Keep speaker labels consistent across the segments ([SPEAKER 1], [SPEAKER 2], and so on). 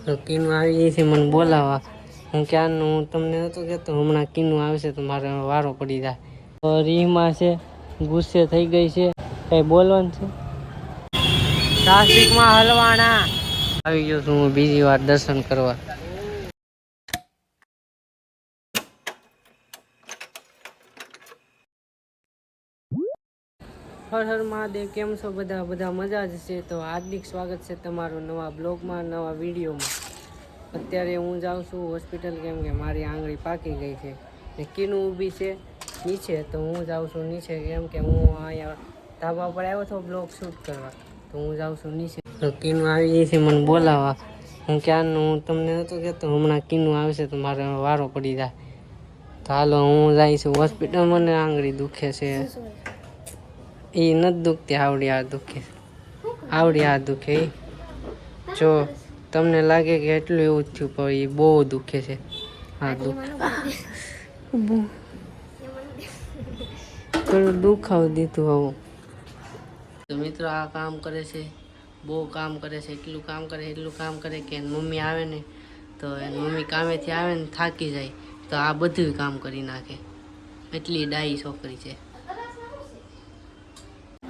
[SPEAKER 1] તો કીનું આવી ગઈ છે મને બોલાવવા. હું ક્યારનું હું તમને નહોતો કહેતો હમણાં કીનું આવશે તો મારે વારો પડી જાય. તો રીમાં છે, ગુસ્સે થઈ ગઈ છે. કઈ બોલવાનું છે? ટ્રાફિકમાં હલવાણા આવી ગયો છું હું બીજી વાર દર્શન કરવા. હર હર મહાદેવ. કેમ છો બધા મજા જ છે. તો હાર્દિક સ્વાગત છે તમારું નવા બ્લોગમાં, નવા વિડીયોમાં. અત્યારે હું જાઉં છું હોસ્પિટલ, કેમ કે મારી આંગળી પાકી ગઈ છે ને કીનું ઊભી છે નીચે. તો હું જાઉં છું નીચે, કેમ કે હું અહીંયા ધાબા પર આવ્યો હતો બ્લોગ શૂટ કરવા. તો હું જાઉં છું નીચે. તો કીનું આવી ગઈ છે મને બોલાવવા. હું ક્યારનું હું તમને નહોતો કહેતો હમણાં કીનું આવશે તો મારે વારો પડી જાય. તો હાલો હું જાય છું હોસ્પિટલ. મને આંગળી દુખે છે. એ નથી દુખતી, આવડી આ દુખે. આવડી આ દુખે. જો તમને લાગે કે એટલું એવું જ થયું, પણ એ બહુ દુખે છે. હા દુખે. થોડું દુખાવી દીધું હવે. તો મિત્રો આ કામ કરે છે, બહુ કામ કરે છે. એટલું કામ કરે કે મમ્મી આવે ને તો એની મમ્મી કામેથી આવે ને થાકી જાય તો આ બધું કામ કરી નાખે. એટલી ડાઈ છોકરી છે.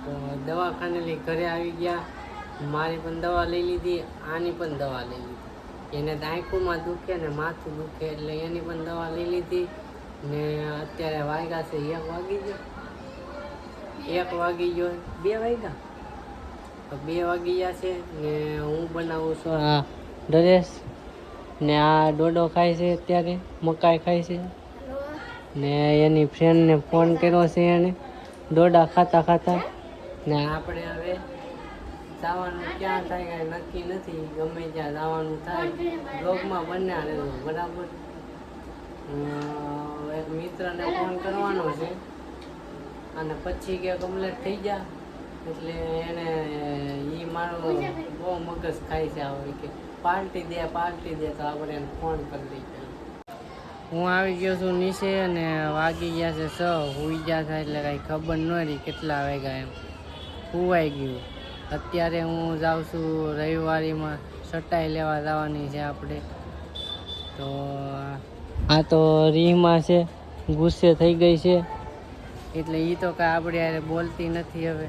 [SPEAKER 1] તો દવાખાને ઘરે આવી ગયા. મારી પણ દવા લઈ લીધી, આની પણ દવા લઈ લીધી. એને આંખોમાં દુખે ને માથું દુખે એટલે એની પણ દવા લઈ લીધી. ને અત્યારે વાગ્યા છે 1 વાગી ગયો. 1 વાગી ગયો, 2 વાગ્યા. તો 2 વાગી ગયા છે ને હું બનાવું છું આ ડ્રેસ ને આ ડોડો ખાય છે. અત્યારે મકાઈ ખાય છે ને એની ફ્રેન્ડને ફોન કર્યો છે એને ડોડા ખાતા ને આપણે હવે જવાનું ક્યાં થાય કાંઈ નક્કી નથી. ગમે ત્યાં જવાનું થાય બ્લોગમાં બન્યા રહેવું બરાબર. એક મિત્રને ફોન કરવાનો છે અને પછી કે કમ્પ્લીટ થઈ ગયા એટલે એને મારો બહુ મગજ ખાય છે. આવે કે પાર્ટી દે તો આપણે એને ફોન કરી દઈએ. હું આવી ગયો છું નીચે અને વાગી ગયા છે 6. હુઈ ગયા થાય એટલે કાંઈ ખબર ન રહી કેટલા વાગ્યા એમ. હુવાઈ ગયું. અત્યારે હું જાઉં છું રવિવારીમાં સટાઈ લેવા જવાની છે આપણે. તો આ તો રીમાં છે, ગુસ્સે થઈ ગઈ છે એટલે એ તો કાંઈ આપણે યારે બોલતી નથી. હવે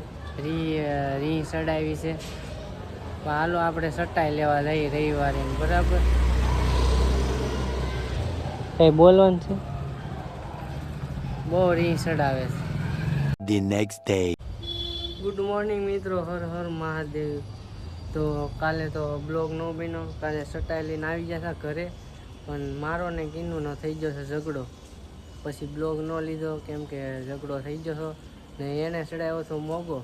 [SPEAKER 1] રી સડાવી છે. હાલો આપણે સટાઈ લેવા જઈએ રવિવારે બરાબર. કઈ બોલવાનું છે? બહુ રી સડાવે છે.
[SPEAKER 2] The next day.
[SPEAKER 1] Good morning મિત્રો. હર હર મહાદેવ. તો કાલે તો બ્લોગ ન બન્યો. કાલે સટાઈ લઈને આવી ગયા હતા ઘરે, પણ મારો ને કીનુંનો થઈ ગયો છે ઝઘડો. પછી બ્લોગ ન લીધો કેમ કે ઝઘડો થઈ ગયો ને એને ચડાવ્યો હતો મોગો.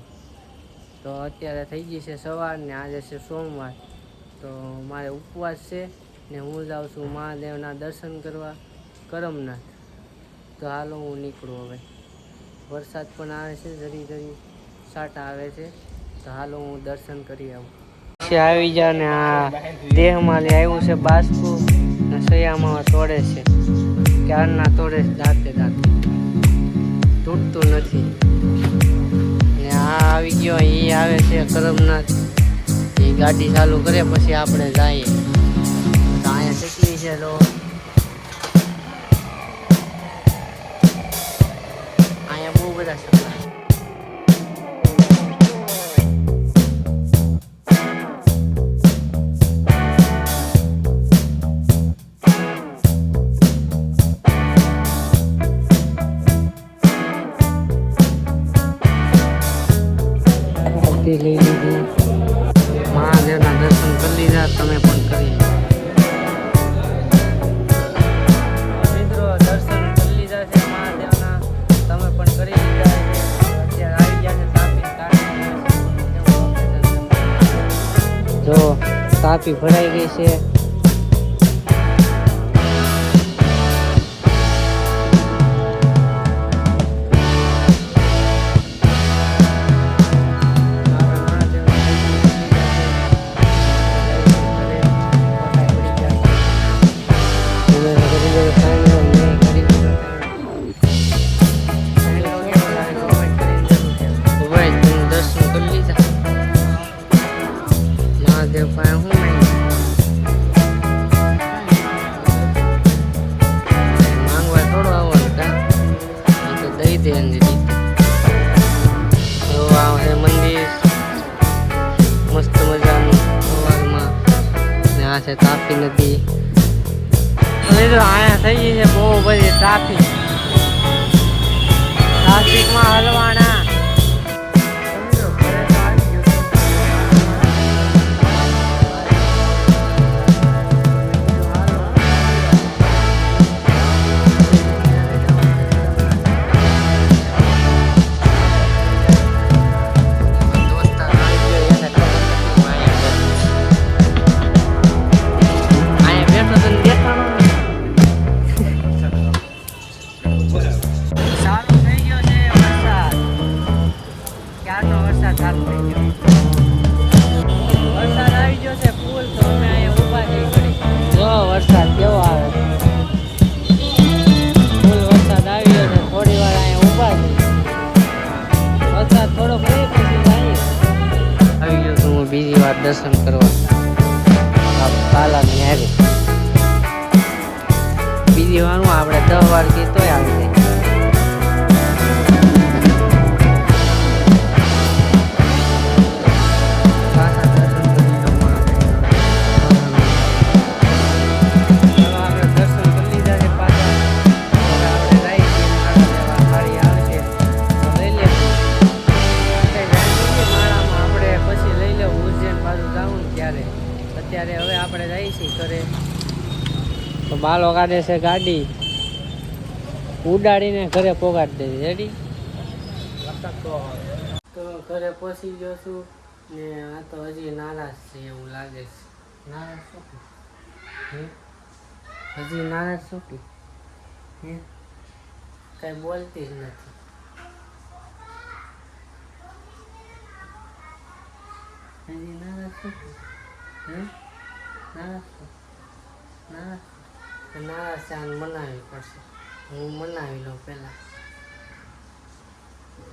[SPEAKER 1] તો અત્યારે થઈ ગઈ છે સવાર ને આજે છે સોમવાર. તો મારે ઉપવાસ છે ને હું જાઉં છું મહાદેવના દર્શન કરવા કરમનાથ. તો હાલો હું નીકળું હવે. વરસાદ પણ આવે છે, જરી સાટા આવે છે. તો હાલો હું દર્શન કરી આવું. પછી આવી જા ને આ દેહમાં આવ્યું છે બાસ્કુ ને સયામાં તોડે છે. ક્યારના તોડે છે દાંતે તૂટતું નથી. ને આ આવી ગયો, એ આવે છે કરમનાથ. એ ગાડી ચાલુ કરે પછી આપણે જઈએ. તો અહીંયા કેટલી છે લો, અહીંયા બહુ બધા સકલા. લઈ લીધી, મહાદેવના દર્શન કરી લીધા. તમે પણ કરી મિત્રો દર્શન કરી લીધા છે મહાદેવના. તમે પણ કરી લીધા છે. અત્યારે આવી ગયા છે તાપી. જો તાપી ભરાઈ ગઈ છે. મહાદેવ પાસે હું આ છે તાપી નદી. મિત્રો અહીંયા થઈ ગઈ છે બહુ બધી ટ્રાફિકમાં હલવાના. મિત્રો ઘરે તો આવી ગયો છું. સારું થઈ ગયો છે વરસાદ. ક્યારનો વરસાદ ચાલુ થઈ ગયો. વરસાદ આવી ગયો છે ફૂલ, તો અમે અહીંયા ઊભા થઈ ઘડી. જો વરસાદ કેવો આવે. ફૂલ વરસાદ આવી ગયો છે. થોડી વાર અહીંયા ઊભા છે. વરસાદ થોડો પડે પછી જાય. આવી ગયો છું હું બીજી વાર દર્શન કરવા કાલાની હારે. બીજી વાર હું આપણે 10 વાર કીધોય આવી જાય. અત્યારે હવે આપણે જઈએ છીએ ઘરે. તો બાલો કાઢે છે ગાડી, ઉડાડીને ઘરે પોગાડી દે. રેડી? તો ઘરે પહોંચી ગયો છું ને આ તો હજી નારાજ છે એવું લાગે છે. નારાજ શું? હજી નારાજ શું? હે કઈ બોલતી જ નથી. હજી નારાજ શું? નારાજ છે. આને મનાવવી પડશે. હું મનાવી લઉં પહેલા.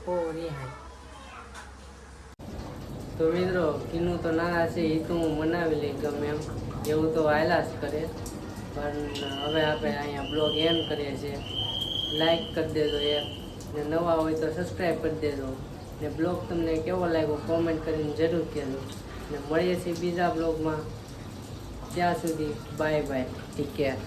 [SPEAKER 1] ઓ રિહાય. તો મિત્રો કીનું તો નારાજ છે, એ તો હું મનાવી લઈ ગમે એમ. એવું તો હાલ્યા જ કરે. પણ હવે આપણે અહીંયા બ્લોગ એન્ડ કરીએ છીએ. લાઈક કરી દેજો ને નવા હોય તો સબસ્ક્રાઈબ કરી દેજો. ને બ્લોગ તમને કેવો લાગ્યો કોમેન્ટ કરીને જરૂર કહેજો. ને મળીએ છીએ બીજા બ્લોગમાં. ત્યાં સુધી બાય બાય, ટેક કેર.